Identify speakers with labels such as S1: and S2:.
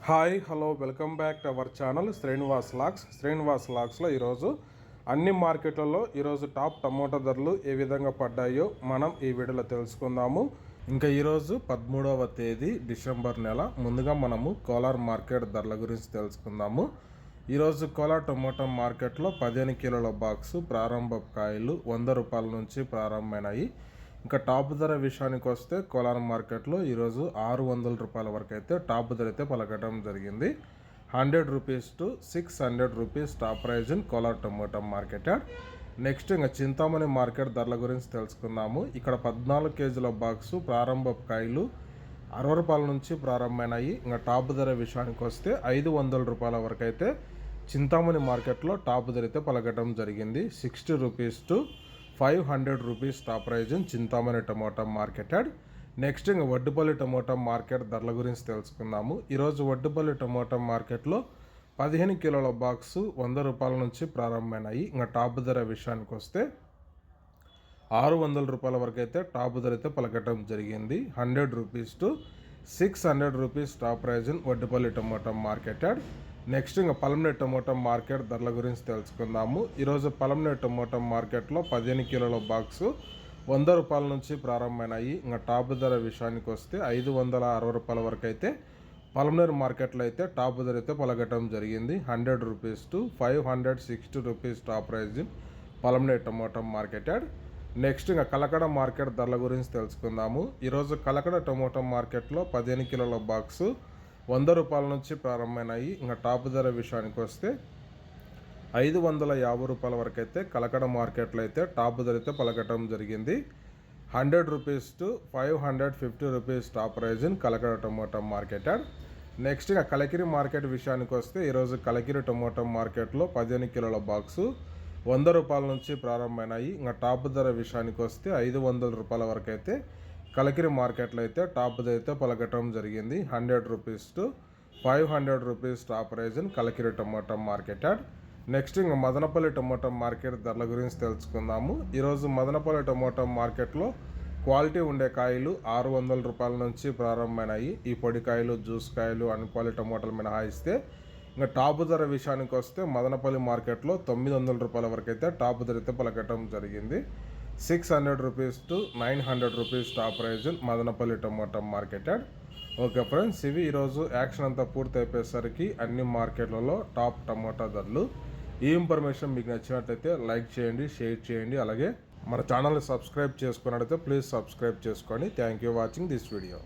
S1: Hi hello welcome back to our channel Srinivas లాక్స్లో ఈరోజు అన్ని మార్కెట్లలో ఈరోజు టాప్ టమోటా ధరలు ఏ విధంగా పడ్డాయో మనం ఈ వీడియోలో తెలుసుకుందాము. ఇంకా ఈరోజు 13వ తేదీ డిసెంబర్ నెల. ముందుగా మనము కోలార్ మార్కెట్ ధరల గురించి తెలుసుకుందాము. ఈరోజు కోలార్ టమోటా మార్కెట్లో 15 కిలోల బాక్సు ప్రారంభ కాయలు 100 రూపాయల నుంచి ప్రారంభమైనాయి. ఇంకా టాప్ ధర విషయానికి వస్తే కోలార్ మార్కెట్లో ఈరోజు 600 రూపాయల వరకు అయితే టాప్ ధర అయితే పలకటం జరిగింది. 100 rupees to 600 rupees top praise in Kolar tomato market. Next ఇంకా చింతామణి మార్కెట్ ధరల గురించి తెలుసుకుందాము. ఇక్కడ 14 కేజీల బాక్సు ప్రారంభ కాయలు 60 రూపాయల నుంచి ప్రారంభమైనాయి. ఇంకా టాప్ ధర విషయానికి వస్తే 500 రూపాయల వరకు అయితే చింతామణి మార్కెట్లో టాప్ ధర అయితే పలకటం జరిగింది. 60 rupees to 500 rupees top praise in Chintamani tomato market. Next ఇంకా వడ్డుపల్లి టమోటా మార్కెట్ ధరల గురించి తెలుసుకుందాము. ఈరోజు వడ్డుపల్లి టమోటా మార్కెట్లో 15 కిలోల బాక్సు 100 రూపాయల నుంచి ప్రారంభమైనాయి. ఇంకా టాప్ ధర విషయానికి వస్తే 600 రూపాయల వరకు అయితే టాప్ ధర అయితే పలకటం జరిగింది. 100 rupees to 600 rupees top praise in Vaddupalli tomato market. Next ఇంకా పలమనేరు టమోటా మార్కెట్ ధరల గురించి తెలుసుకుందాము. ఈరోజు పలమనేరు టమోటా మార్కెట్లో 15 కిలోల బాక్సు 100 రూపాయల నుంచి ప్రారంభమైనాయి. ఇంకా టాప్ ధర విషయానికి వస్తే 560 రూపాయల వరకు అయితే పలమనేరు మార్కెట్లో అయితే టాప్ ధర అయితే పలకటం జరిగింది. 100 rupees to 560 rupees top praise in Palamaneru tomato market. Next ఇంకా కలకడ మార్కెట్ ధరల గురించి తెలుసుకుందాము. ఈరోజు కలకడ టమోటా మార్కెట్లో 15 కిలోల బాక్సు 100 రూపాయల నుంచి ప్రారంభమైనాయి. ఇంకా టాప్ ధర విషయానికి వస్తే 550 రూపాయల వరకు అయితే కలకడ మార్కెట్లో అయితే టాప్ ధర అయితే పలకటం జరిగింది. 100 rupees to 550 rupees top praise in Kalakada tomato market. Next ఇంకా కలకిరి మార్కెట్ విషయానికి వస్తే ఈరోజు కలకిరి టమోటా మార్కెట్లో 15 కిలోల బాక్సు 100 రూపాయల నుంచి ప్రారంభమైనాయి. ఇంకా టాప్ ధర విషయానికి వస్తే 500 రూపాయల వరకు అయితే కలకిరి మార్కెట్లో అయితే టాప్ ధర అయితే పలకటం జరిగింది. 100 rupees to 500 rupees top praise in Kalakiri tomato market. Next ఇంకా మదనపల్లి టమోటా మార్కెట్ ధరల గురించి తెలుసుకుందాము. ఈరోజు మదనపల్లి టమోటా మార్కెట్లో క్వాలిటీ ఉండే కాయలు 600 రూపాయల నుంచి ప్రారంభమైనాయి. ఈ పొడి కాయలు, జ్యూస్ కాయలు, అన్క్వాలిటీ టమోటాలు మినహాయిస్తే ఇంకా టాప్ ధర విషయానికి వస్తే మదనపల్లి మార్కెట్లో 900 రూపాయల వరకు అయితే టాప్ ధర అయితే పలకటం జరిగింది. 600 rupees to 900 rupees top praise in Madanapalli tomato market. Okay friends, ఇవి ఈరోజు యాక్షన్ అంతా పూర్తి అయిపోయేసరికి అన్ని మార్కెట్లలో టాప్ టమోటా ధరలు. ఈ ఇన్ఫర్మేషన్ మీకు నచ్చినట్లయితే లైక్ చేయండి, షేర్ చేయండి. అలాగే మన ఛానల్ని సబ్స్క్రైబ్ చేసుకున్నట్లయితే ప్లీజ్ సబ్స్క్రైబ్ చేసుకోండి. Thank you watching this video.